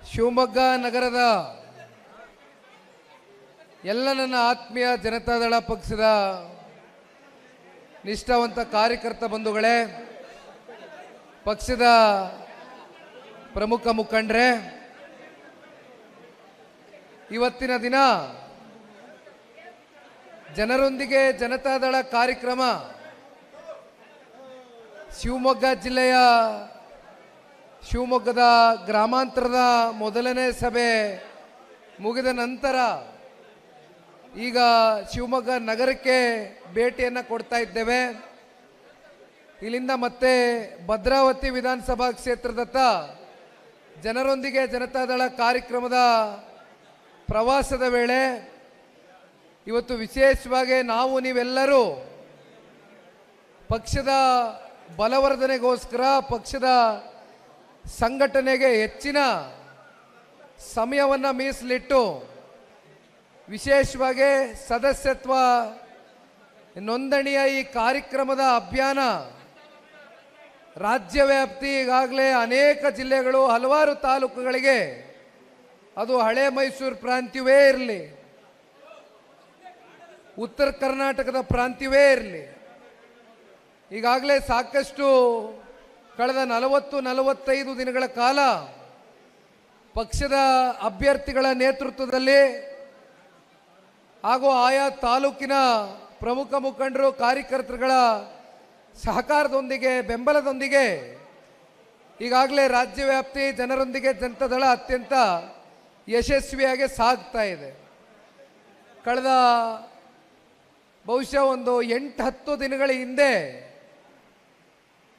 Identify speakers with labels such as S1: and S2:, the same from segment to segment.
S1: ಶಿವಮೊಗ್ಗ ನಗರದ ಎಲ್ಲ ನನ್ನ ಆತ್ಮೀಯ ಜನತಾದಳ ಪಕ್ಷದ ನಿಷ್ಠಾವಂತ ಕಾರ್ಯಕರ್ತ ಬಂಧುಗಳೇ, ಪಕ್ಷದ ಪ್ರಮುಖ ಮುಖಂಡರೇ, ಇವತ್ತಿನ ದಿನ ಜನರೊಂದಿಗೆ ಜನತಾದಳ ಕಾರ್ಯಕ್ರಮ ಶಿವಮೊಗ್ಗ ಜಿಲ್ಲೆಯ ಶಿವಮೊಗ್ಗದ ಗ್ರಾಮಾಂತರದ ಮೊದಲನೇ ಸಭೆ ಮುಗಿದ ನಂತರ ಈಗ ಶಿವಮೊಗ್ಗ ನಗರಕ್ಕೆ ಭೇಟಿಯನ್ನು ಕೊಡ್ತಾ ಇದ್ದೇವೆ. ಇಲ್ಲಿಂದ ಮತ್ತೆ ಭದ್ರಾವತಿ ವಿಧಾನಸಭಾ ಕ್ಷೇತ್ರದತ್ತ ಜನರೊಂದಿಗೆ ಜನತಾದಳ ಕಾರ್ಯಕ್ರಮದ ಪ್ರವಾಸದ ವೇಳೆ ಇವತ್ತು ವಿಶೇಷವಾಗಿ ನಾವು ನೀವೆಲ್ಲರೂ ಪಕ್ಷದ ಬಲವರ್ಧನೆಗೋಸ್ಕರ ಪಕ್ಷದ ಸಂಘಟನೆಗೆ ಹೆಚ್ಚಿನ ಸಮಯವನ್ನು ಮೀಸಲಿಟ್ಟು ವಿಶೇಷವಾಗಿ ಸದಸ್ಯತ್ವ ನೋಂದಣಿಯ ಈ ಕಾರ್ಯಕ್ರಮದ ಅಭಿಯಾನ ರಾಜ್ಯವ್ಯಾಪ್ತಿ ಈಗಾಗಲೇ ಅನೇಕ ಜಿಲ್ಲೆಗಳು ಹಲವಾರು ತಾಲೂಕುಗಳಿಗೆ, ಅದು ಹಳೆ ಮೈಸೂರು ಪ್ರಾಂತ್ಯವೇ ಇರಲಿ, ಉತ್ತರ ಕರ್ನಾಟಕದ ಪ್ರಾಂತ್ಯವೇ ಇರಲಿ, ಈಗಾಗಲೇ ಸಾಕಷ್ಟು ಕಳೆದ 40-45 ದಿನಗಳ ಕಾಲ ಪಕ್ಷದ ಅಭ್ಯರ್ಥಿಗಳ ನೇತೃತ್ವದಲ್ಲಿ ಹಾಗೂ ಆಯಾ ತಾಲೂಕಿನ ಪ್ರಮುಖ ಮುಖಂಡರು ಕಾರ್ಯಕರ್ತರುಗಳ ಸಹಕಾರದೊಂದಿಗೆ ಬೆಂಬಲದೊಂದಿಗೆ ಈಗಾಗಲೇ ರಾಜ್ಯವ್ಯಾಪ್ತಿ ಜನರೊಂದಿಗೆ ಜನತಾದಳ ಅತ್ಯಂತ ಯಶಸ್ವಿಯಾಗಿ ಸಾಗ್ತಾ ಇದೆ. ಕಳೆದ ಬಹುಶಃ ಒಂದು 8-10 ದಿನಗಳ ಹಿಂದೆ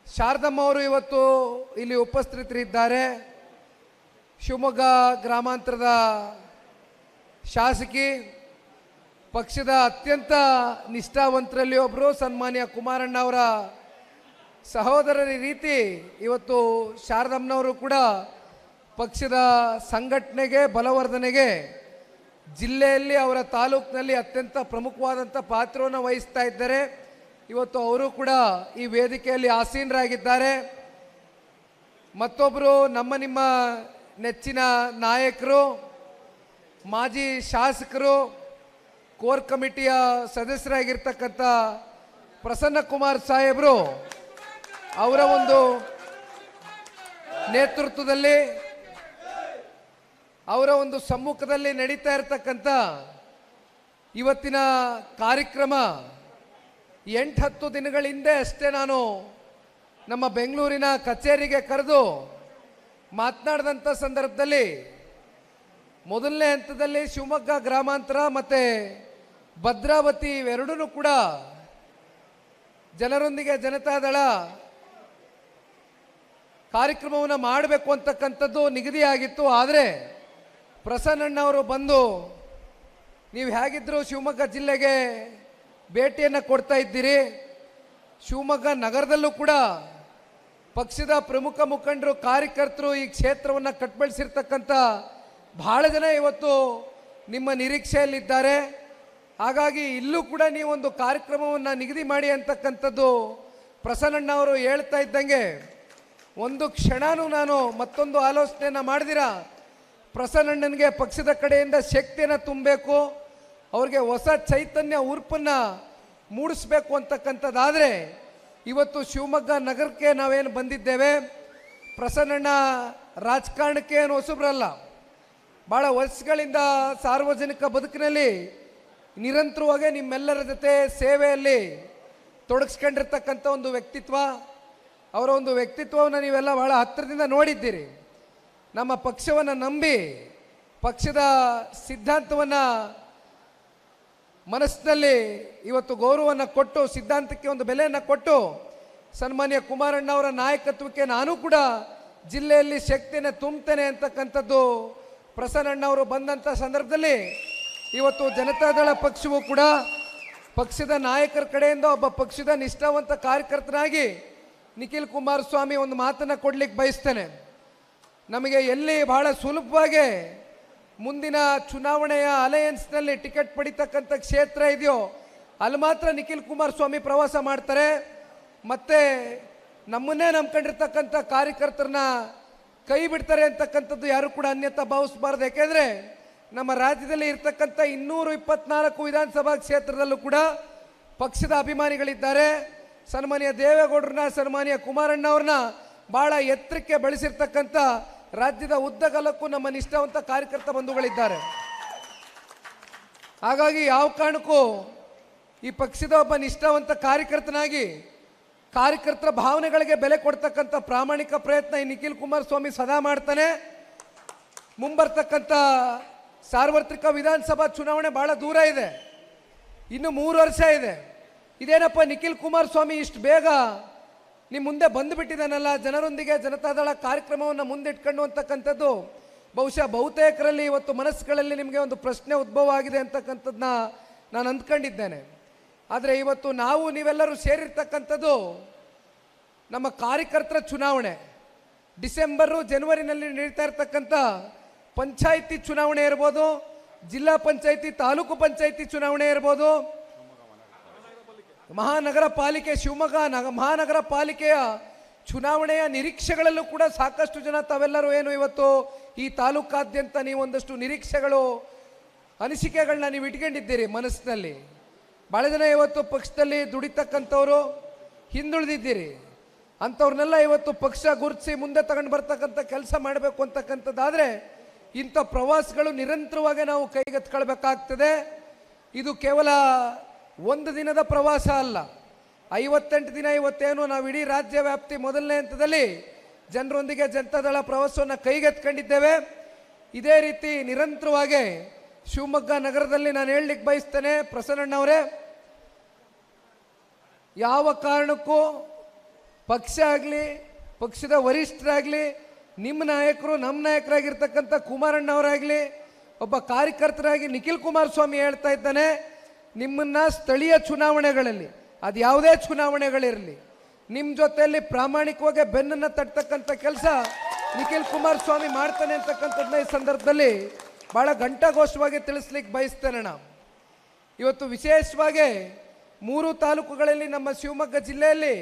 S1: ಶಾರದಮ್ಮ ಅವರು ಇವತ್ತು ಇಲ್ಲಿ ಉಪಸ್ಥಿತರಿದ್ದಾರೆ. ಶಿವಮೊಗ್ಗ ಗ್ರಾಮಾಂತರದ ಶಾಸಕಿ, ಪಕ್ಷದ ಅತ್ಯಂತ ನಿಷ್ಠಾವಂತರಲ್ಲಿ ಒಬ್ಬರು, ಸನ್ಮಾನ್ಯ ಕುಮಾರಣ್ಣ ಅವರ ಸಹೋದರರ ರೀತಿ ಇವತ್ತು ಶಾರದಮ್ಮನವರು ಕೂಡ ಪಕ್ಷದ ಸಂಘಟನೆಗೆ ಬಲವರ್ಧನೆಗೆ ಜಿಲ್ಲೆಯಲ್ಲಿ ಅವರ ತಾಲೂಕಿನಲ್ಲಿ ಅತ್ಯಂತ ಪ್ರಮುಖವಾದಂಥ ಪಾತ್ರವನ್ನು ವಹಿಸ್ತಾ ಇದ್ದಾರೆ. ಇವತ್ತು ಅವರು ಕೂಡ ಈ ವೇದಿಕೆಯಲ್ಲಿ ಆಸೀನರಾಗಿದ್ದಾರೆ. ಮತ್ತೊಬ್ಬರು ನಿಮ್ಮ ನೆಚ್ಚಿನ ನಾಯಕರು, ಮಾಜಿ ಶಾಸಕರು, ಕೋರ್ ಕಮಿಟಿಯ ಸದಸ್ಯರಾಗಿರ್ತಕ್ಕಂಥ ಪ್ರಸನ್ನ ಕುಮಾರ್ ಸಾಹೇಬರು ಅವರ ಒಂದು ನೇತೃತ್ವದಲ್ಲಿ, ಅವರ ಒಂದು ಸಮ್ಮುಖದಲ್ಲಿ ನಡೀತಾ ಇರತಕ್ಕಂಥ ಇವತ್ತಿನ ಕಾರ್ಯಕ್ರಮ 8-10 ದಿನಗಳ ಹಿಂದೆ ಅಷ್ಟೇ ನಾನು ನಮ್ಮ ಬೆಂಗಳೂರಿನ ಕಚೇರಿಗೆ ಕರೆದು ಮಾತನಾಡಿದಂಥ ಸಂದರ್ಭದಲ್ಲಿ ಮೊದಲನೇ ಹಂತದಲ್ಲಿ ಶಿವಮೊಗ್ಗ ಗ್ರಾಮಾಂತರ ಮತ್ತು ಭದ್ರಾವತಿ ಇವೆರಡೂ ಕೂಡ ಜನರೊಂದಿಗೆ ಜನತಾದಳ ಕಾರ್ಯಕ್ರಮವನ್ನು ಮಾಡಬೇಕು ಅಂತಕ್ಕಂಥದ್ದು ನಿಗದಿಯಾಗಿತ್ತು. ಆದರೆ ಪ್ರಸನ್ನಣ್ಣವರು ಬಂದು ನೀವು ಹೇಗಿದ್ದರೂ ಶಿವಮೊಗ್ಗ ಜಿಲ್ಲೆಗೆ ಭೇಟಿಯನ್ನು ಕೊಡ್ತಾ ಇದ್ದೀರಿ, ಶಿವಮೊಗ್ಗ ನಗರದಲ್ಲೂ ಕೂಡ ಪಕ್ಷದ ಪ್ರಮುಖ ಮುಖಂಡರು ಕಾರ್ಯಕರ್ತರು ಈ ಕ್ಷೇತ್ರವನ್ನು ಕಟ್ಬಳಿಸಿರ್ತಕ್ಕಂಥ ಬಹಳ ಜನ ಇವತ್ತು ನಿಮ್ಮ ನಿರೀಕ್ಷೆಯಲ್ಲಿದ್ದಾರೆ. ಹಾಗಾಗಿ ಇಲ್ಲೂ ಕೂಡ ನೀವೊಂದು ಕಾರ್ಯಕ್ರಮವನ್ನು ನಿಗದಿ ಮಾಡಿ ಅಂತಕ್ಕಂಥದ್ದು ಪ್ರಸನ್ನಣ್ಣ ಅವರು ಹೇಳ್ತಾ ಇದ್ದಂಗೆ ಒಂದು ಕ್ಷಣನೂ ನಾನು ಮತ್ತೊಂದು ಆಲೋಚನೆಯನ್ನು ಮಾಡಿದಿರ ಪ್ರಸನ್ನಣ್ಣನಿಗೆ ಪಕ್ಷದ ಕಡೆಯಿಂದ ಶಕ್ತಿಯನ್ನು ತುಂಬಬೇಕು, ಅವ್ರಿಗೆ ಹೊಸ ಚೈತನ್ಯ ಉರುಪನ್ನು ಮೂಡಿಸ್ಬೇಕು ಅಂತಕ್ಕಂಥದ್ದಾದರೆ ಇವತ್ತು ಶಿವಮೊಗ್ಗ ನಗರಕ್ಕೆ ನಾವೇನು ಬಂದಿದ್ದೇವೆ. ಪ್ರಸನ್ನಣ್ಣ ರಾಜಕಾರಣಕ್ಕೆ ಏನು ಹೊಸಬ್ರಲ್ಲ, ಭಾಳ ವರ್ಷಗಳಿಂದ ಸಾರ್ವಜನಿಕ ಬದುಕಿನಲ್ಲಿ ನಿರಂತರವಾಗಿ ನಿಮ್ಮೆಲ್ಲರ ಜೊತೆ ಸೇವೆಯಲ್ಲಿ ತೊಡಗಿಸ್ಕೊಂಡಿರ್ತಕ್ಕಂಥ ಒಂದು ವ್ಯಕ್ತಿತ್ವ. ಅವರ ಒಂದು ವ್ಯಕ್ತಿತ್ವವನ್ನು ನೀವೆಲ್ಲ ಭಾಳ ಹತ್ತಿರದಿಂದ ನೋಡಿದ್ದೀರಿ. ನಮ್ಮ ಪಕ್ಷವನ್ನು ನಂಬಿ ಪಕ್ಷದ ಸಿದ್ಧಾಂತವನ್ನು ಮನಸ್ಸಿನಲ್ಲಿ ಇವತ್ತು ಗೌರವವನ್ನು ಕೊಟ್ಟು ಸಿದ್ಧಾಂತಕ್ಕೆ ಒಂದು ಬೆಲೆಯನ್ನು ಕೊಟ್ಟು ಸನ್ಮಾನ್ಯ ಕುಮಾರಣ್ಣ ಅವರ ನಾಯಕತ್ವಕ್ಕೆ ನಾನು ಕೂಡ ಜಿಲ್ಲೆಯಲ್ಲಿ ಶಕ್ತಿಯನ್ನು ತುಂಬುತ್ತೇನೆ ಅಂತಕ್ಕಂಥದ್ದು ಪ್ರಸನ್ನಣ್ಣವರು ಬಂದಂಥ ಸಂದರ್ಭದಲ್ಲಿ ಇವತ್ತು ಜನತಾದಳ ಪಕ್ಷವು ಕೂಡ ಪಕ್ಷದ ನಾಯಕರ ಕಡೆಯಿಂದ ಒಬ್ಬ ಪಕ್ಷದ ನಿಷ್ಠಾವಂತ ಕಾರ್ಯಕರ್ತನಾಗಿ ನಿಖಿಲ್ ಕುಮಾರಸ್ವಾಮಿ ಒಂದು ಮಾತನ್ನು ಕೊಡ್ಲಿಕ್ಕೆ ಬಯಸ್ತೇನೆ. ನಮಗೆ ಎಲ್ಲಿ ಬಹಳ ಸುಲಭವಾಗಿ ಮುಂದಿನ ಚುನಾವಣೆಯ ಅಲಯನ್ಸ್ನಲ್ಲಿ ಟಿಕೆಟ್ ಪಡಿತಕ್ಕಂಥ ಕ್ಷೇತ್ರ ಇದೆಯೋ ಅಲ್ಲಿ ಮಾತ್ರ ನಿಖಿಲ್ ಕುಮಾರಸ್ವಾಮಿ ಪ್ರವಾಸ ಮಾಡ್ತಾರೆ. ಮತ್ತೆ ನಮ್ಮನ್ನೇ ನಂಬ್ಕೊಂಡಿರ್ತಕ್ಕಂಥ ಕಾರ್ಯಕರ್ತರನ್ನ ಕೈ ಬಿಡ್ತಾರೆ ಅಂತಕ್ಕಂಥದ್ದು ಯಾರು ಕೂಡ ಅನ್ಯತಾ ಭಾವಿಸಬಾರ್ದು. ಯಾಕೆಂದರೆ ನಮ್ಮ ರಾಜ್ಯದಲ್ಲಿ ಇರ್ತಕ್ಕಂಥ 224 ವಿಧಾನಸಭಾ ಕ್ಷೇತ್ರದಲ್ಲೂ ಕೂಡ ಪಕ್ಷದ ಅಭಿಮಾನಿಗಳಿದ್ದಾರೆ. ಸನ್ಮಾನ್ಯ ದೇವೇಗೌಡರನ್ನ, ಸನ್ಮಾನ್ಯ ಕುಮಾರಣ್ಣವ್ರನ್ನ ಭಾಳ ಎತ್ತರಕ್ಕೆ ಬೆಳೆಸಿರ್ತಕ್ಕಂಥ ರಾಜ್ಯದ ಉದ್ದಗಲಕ್ಕೂ ನಮ್ಮ ನಿಷ್ಠಾವಂತ ಕಾರ್ಯಕರ್ತ ಬಂಧುಗಳಿದ್ದಾರೆ. ಹಾಗಾಗಿ ಯಾವ ಕಾರಣಕ್ಕೂ ಈ ಪಕ್ಷದ ಒಬ್ಬ ನಿಷ್ಠಾವಂತ ಕಾರ್ಯಕರ್ತನಾಗಿ ಕಾರ್ಯಕರ್ತರ ಭಾವನೆಗಳಿಗೆ ಬೆಲೆ ಕೊಡ್ತಕ್ಕಂಥ ಪ್ರಾಮಾಣಿಕ ಪ್ರಯತ್ನ ಈ ನಿಖಿಲ್ ಕುಮಾರಸ್ವಾಮಿ ಸದಾ ಮಾಡ್ತಾನೆ. ಮುಂಬರ್ತಕ್ಕಂಥ ಸಾರ್ವತ್ರಿಕ ವಿಧಾನಸಭಾ ಚುನಾವಣೆ ಭಾಳ ದೂರ ಇದೆ, ಇನ್ನು 3 ವರ್ಷ ಇದೆ. ಇದೇನಪ್ಪ ನಿಖಿಲ್ ಕುಮಾರಸ್ವಾಮಿ ಇಷ್ಟು ಬೇಗ ನಿಮ್ಮ ಮುಂದೆ ಬಂದುಬಿಟ್ಟಿದ್ದಾನಲ್ಲ, ಜನರೊಂದಿಗೆ ಜನತಾದಳ ಕಾರ್ಯಕ್ರಮವನ್ನು ಮುಂದಿಟ್ಕೊಂಡು ಅಂತಕ್ಕಂಥದ್ದು ಬಹುಶಃ ಬಹುತೇಕರಲ್ಲಿ ಇವತ್ತು ಮನಸ್ಸುಗಳಲ್ಲಿ ನಿಮಗೆ ಒಂದು ಪ್ರಶ್ನೆ ಉದ್ಭವ ಆಗಿದೆ ಅಂತಕ್ಕಂಥದ್ದನ್ನ ನಾನು ಅಂದ್ಕೊಂಡಿದ್ದೇನೆ. ಆದರೆ ಇವತ್ತು ನಾವು ನೀವೆಲ್ಲರೂ ಸೇರಿರ್ತಕ್ಕಂಥದ್ದು ನಮ್ಮ ಕಾರ್ಯಕರ್ತರ ಚುನಾವಣೆ. ಡಿಸೆಂಬರು ಜನವರಿನಲ್ಲಿ ನಡೀತಾ ಇರ್ತಕ್ಕಂಥ ಪಂಚಾಯಿತಿ ಚುನಾವಣೆ ಇರ್ಬೋದು, ಜಿಲ್ಲಾ ಪಂಚಾಯಿತಿ, ತಾಲೂಕು ಪಂಚಾಯಿತಿ ಚುನಾವಣೆ ಇರ್ಬೋದು, ಮಹಾನಗರ ಪಾಲಿಕೆ, ಶಿವಮೊಗ್ಗ ಮಹಾನಗರ ಪಾಲಿಕೆಯ ಚುನಾವಣೆಯ ನಿರೀಕ್ಷೆಗಳಲ್ಲೂ ಕೂಡ ಸಾಕಷ್ಟು ಜನ ತಾವೆಲ್ಲರೂ ಏನು ಇವತ್ತು ಈ ತಾಲೂಕಾದ್ಯಂತ ನೀವೊಂದಷ್ಟು ನಿರೀಕ್ಷೆಗಳು, ಅನಿಸಿಕೆಗಳನ್ನ ನೀವು ಇಟ್ಕೊಂಡಿದ್ದೀರಿ ಮನಸ್ಸಿನಲ್ಲಿ. ಭಾಳ ಜನ ಇವತ್ತು ಪಕ್ಷದಲ್ಲಿ ದುಡಿತಕ್ಕಂಥವ್ರು ಹಿಂದುಳಿದಿದ್ದೀರಿ. ಅಂಥವ್ರನ್ನೆಲ್ಲ ಇವತ್ತು ಪಕ್ಷ ಗುರುತಿಸಿ ಮುಂದೆ ತಗೊಂಡು ಬರ್ತಕ್ಕಂಥ ಕೆಲಸ ಮಾಡಬೇಕು ಅಂತಕ್ಕಂಥದ್ದಾದರೆ ಇಂಥ ಪ್ರವಾಸಗಳು ನಿರಂತರವಾಗಿ ನಾವು ಕೈಗೆತ್ಕೊಳ್ಬೇಕಾಗ್ತದೆ. ಇದು ಕೇವಲ ಒಂದು ದಿನದ ಪ್ರವಾಸ ಅಲ್ಲ, 58 ದಿನ ಇವತ್ತೇನು ನಾವು ಇಡೀ ರಾಜ್ಯ ವ್ಯಾಪ್ತಿ ಮೊದಲನೇ ಹಂತದಲ್ಲಿ ಜನರೊಂದಿಗೆ ಜನತಾದಳ ಪ್ರವಾಸವನ್ನು ಕೈಗೆತ್ಕೊಂಡಿದ್ದೇವೆ. ಇದೇ ರೀತಿ ನಿರಂತರವಾಗಿ ಶಿವಮೊಗ್ಗ ನಗರದಲ್ಲಿ ನಾನು ಹೇಳಲಿಕ್ಕೆ ಬಯಸ್ತೇನೆ, ಪ್ರಸನ್ನಣ್ಣವರೇ, ಯಾವ ಕಾರಣಕ್ಕೂ ಪಕ್ಷ ಆಗಲಿ, ಪಕ್ಷದ ವರಿಷ್ಠರಾಗಲಿ, ನಿಮ್ಮ ನಾಯಕರು, ನಮ್ಮ ನಾಯಕರಾಗಿರ್ತಕ್ಕಂಥ ಕುಮಾರಣ್ಣವರಾಗಲಿ, ಒಬ್ಬ ಕಾರ್ಯಕರ್ತರಾಗಿ ನಿಖಿಲ್ ಕುಮಾರಸ್ವಾಮಿ ಹೇಳ್ತಾ ಇದ್ದಾನೆ, ನಿಮ್ಮನ್ನು ಸ್ಥಳೀಯ ಚುನಾವಣೆಗಳಲ್ಲಿ, ಅದು ಯಾವುದೇ ಚುನಾವಣೆಗಳಿರಲಿ, ನಿಮ್ಮ ಜೊತೆಯಲ್ಲಿ ಪ್ರಾಮಾಣಿಕವಾಗಿ ಬೆನ್ನನ್ನು ತಟ್ಟತಕ್ಕಂಥ ಕೆಲಸ ನಿಖಿಲ್ ಕುಮಾರಸ್ವಾಮಿ ಮಾಡ್ತಾನೆ ಅಂತಕ್ಕಂಥದ್ದನ್ನ ಈ ಸಂದರ್ಭದಲ್ಲಿ ಭಾಳ ಘಂಟಾಘೋಷವಾಗಿ ತಿಳಿಸ್ಲಿಕ್ಕೆ ಬಯಸ್ತೇನೆ. ನಾವು ಇವತ್ತು ವಿಶೇಷವಾಗಿ 3 ತಾಲೂಕುಗಳಲ್ಲಿ ನಮ್ಮ ಶಿವಮೊಗ್ಗ ಜಿಲ್ಲೆಯಲ್ಲಿ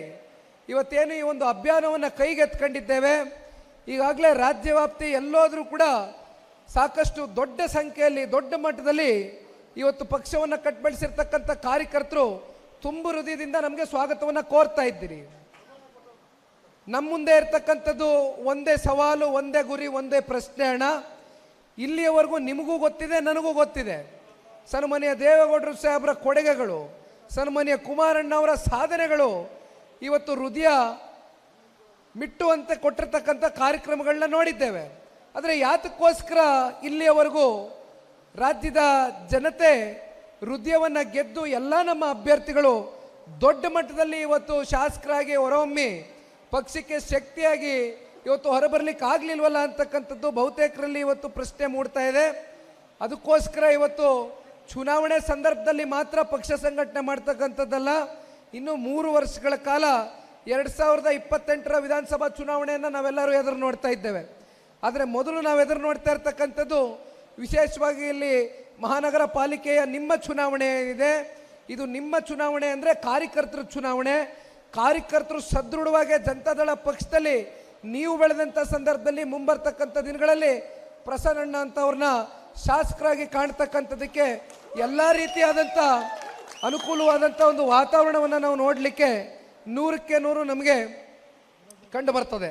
S1: ಇವತ್ತೇನು ಈ ಒಂದು ಅಭಿಯಾನವನ್ನು ಕೈಗೆತ್ಕೊಂಡಿದ್ದೇವೆ. ಈಗಾಗಲೇ ರಾಜ್ಯ ವ್ಯಾಪ್ತಿ ಎಲ್ಲೋದ್ರೂ ಕೂಡ ಸಾಕಷ್ಟು ದೊಡ್ಡ ಸಂಖ್ಯೆಯಲ್ಲಿ, ದೊಡ್ಡ ಮಟ್ಟದಲ್ಲಿ ಇವತ್ತು ಪಕ್ಷವನ್ನು ಕಟ್ಬೆಳೆಸಿರ್ತಕ್ಕಂಥ ಕಾರ್ಯಕರ್ತರು ತುಂಬು ಹೃದಯದಿಂದ ನಮಗೆ ಸ್ವಾಗತವನ್ನು ಕೋರ್ತಾ ಇದ್ದೀರಿ. ನಮ್ಮ ಮುಂದೆ ಇರ್ತಕ್ಕಂಥದ್ದು ಒಂದೇ ಸವಾಲು, ಒಂದೇ ಗುರಿ, ಒಂದೇ ಪ್ರಶ್ನೆ ಅಣ್ಣ. ಇಲ್ಲಿಯವರೆಗೂ ನಿಮಗೂ ಗೊತ್ತಿದೆ, ನನಗೂ ಗೊತ್ತಿದೆ, ಸನ್ಮಾನ್ಯ ದೇವೇಗೌಡರು ಸಾಹೇಬರ ಕೊಡುಗೆಗಳು, ಸನ್ಮಾನ್ಯ ಕುಮಾರಣ್ಣವರ ಸಾಧನೆಗಳು ಇವತ್ತು ಹೃದಯ ಮಿಟ್ಟುವಂತೆ ಕೊಟ್ಟಿರ್ತಕ್ಕಂಥ ಕಾರ್ಯಕ್ರಮಗಳನ್ನ ನೋಡಿದ್ದೇವೆ. ಆದರೆ ಯಾತಕ್ಕೋಸ್ಕರ ಇಲ್ಲಿಯವರೆಗೂ ರಾಜ್ಯದ ಜನತೆ ಹೃದಯವನ್ನು ಗೆದ್ದು ಎಲ್ಲ ನಮ್ಮ ಅಭ್ಯರ್ಥಿಗಳು ದೊಡ್ಡ ಮಟ್ಟದಲ್ಲಿ ಇವತ್ತು ಶಾಸಕರಾಗಿ ಹೊರಹೊಮ್ಮಿ ಪಕ್ಷಕ್ಕೆ ಶಕ್ತಿಯಾಗಿ ಇವತ್ತು ಹೊರಬರಲಿಕ್ಕೆ ಆಗಲಿಲ್ವಲ್ಲ ಅಂತಕ್ಕಂಥದ್ದು ಬಹುತೇಕರಲ್ಲಿ ಇವತ್ತು ಪ್ರಶ್ನೆ ಮೂಡ್ತಾ ಇದೆ. ಅದಕ್ಕೋಸ್ಕರ ಇವತ್ತು ಚುನಾವಣೆ ಸಂದರ್ಭದಲ್ಲಿ ಮಾತ್ರ ಪಕ್ಷ ಸಂಘಟನೆ ಮಾಡ್ತಕ್ಕಂಥದ್ದಲ್ಲ, ಇನ್ನು 3 ವರ್ಷಗಳ ಕಾಲ 2028ರ ವಿಧಾನಸಭಾ ಚುನಾವಣೆಯನ್ನು ನಾವೆಲ್ಲರೂ ಎದುರು ನೋಡ್ತಾ ಇದ್ದೇವೆ. ಆದರೆ ಮೊದಲು ನಾವು ಎದುರು ನೋಡ್ತಾ ಇರ್ತಕ್ಕಂಥದ್ದು ವಿಶೇಷವಾಗಿ ಇಲ್ಲಿ ಮಹಾನಗರ ಪಾಲಿಕೆಯ ನಿಮ್ಮ ಚುನಾವಣೆ ಏನಿದೆ, ಇದು ನಿಮ್ಮ ಚುನಾವಣೆ ಅಂದರೆ ಕಾರ್ಯಕರ್ತರ ಚುನಾವಣೆ. ಕಾರ್ಯಕರ್ತರು ಸದೃಢವಾಗಿ ಜನತಾದಳ ಪಕ್ಷದಲ್ಲಿ ನೀವು ಬೆಳೆದಂಥ ಸಂದರ್ಭದಲ್ಲಿ ಮುಂಬರ್ತಕ್ಕಂಥ ದಿನಗಳಲ್ಲಿ ಪ್ರಸನ್ನಣ್ಣ ಅಂತವ್ರನ್ನ ಶಾಸಕರಾಗಿ ಕಾಣ್ತಕ್ಕಂಥದ್ದಕ್ಕೆ ಎಲ್ಲ ರೀತಿಯಾದಂಥ ಅನುಕೂಲವಾದಂಥ ಒಂದು ವಾತಾವರಣವನ್ನು ನಾವು ನೋಡಲಿಕ್ಕೆ 100ಕ್ಕೆ 100 ನಮಗೆ ಕಂಡು ಬರ್ತದೆ.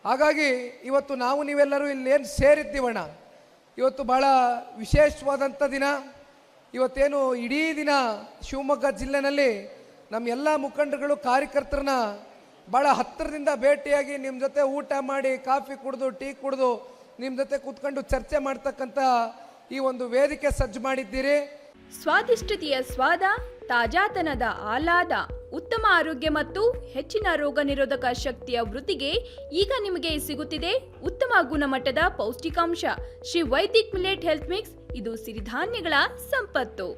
S1: ಹಾಗಾಗಿ ಇವತ್ತು ನಾವು ನೀವೆಲ್ಲರೂ ಇಲ್ಲೇನು ಸೇರಿದ್ದೀವಣ್ಣ, ಇವತ್ತು ಭಾಳ ವಿಶೇಷವಾದಂಥ ದಿನ. ಇವತ್ತೇನು ಇಡೀ ದಿನ ಶಿವಮೊಗ್ಗ ಜಿಲ್ಲೆನಲ್ಲಿ ನಮ್ಮ ಎಲ್ಲ ಮುಖಂಡರುಗಳು ಕಾರ್ಯಕರ್ತರನ್ನ ಭಾಳ ಹತ್ತಿರದಿಂದ ಭೇಟಿಯಾಗಿ ನಿಮ್ಮ ಜೊತೆ ಊಟ ಮಾಡಿ, ಕಾಫಿ ಕುಡಿದು, ಟೀ ಕುಡಿದು, ನಿಮ್ಮ ಜೊತೆ ಕೂತ್ಕೊಂಡು ಚರ್ಚೆ ಮಾಡ್ತಕ್ಕಂಥ ಈ ಒಂದು ವೇದಿಕೆ ಸಜ್ಜು ಮಾಡಿದ್ದೀರಿ.
S2: ಸ್ವಾದಿಷ್ಟತೆಯ ಸ್ವಾದ, ತಾಜಾತನದ ಆಹ್ಲಾದ, ಉತ್ತಮ ಆರೋಗ್ಯ ಮತ್ತು ಹೆಚ್ಚಿನ ರೋಗ ನಿರೋಧಕ ಶಕ್ತಿಯ ವೃದ್ಧಿಗೆ ಈಗ ನಿಮಗೆ ಸಿಗುತ್ತಿದೆ ಉತ್ತಮ ಗುಣಮಟ್ಟದ ಪೌಷ್ಟಿಕಾಂಶ Shri Vaidik millet health mix. ಇದು ಸಿರಿಧಾನ್ಯಗಳ ಸಂಪತ್ತು.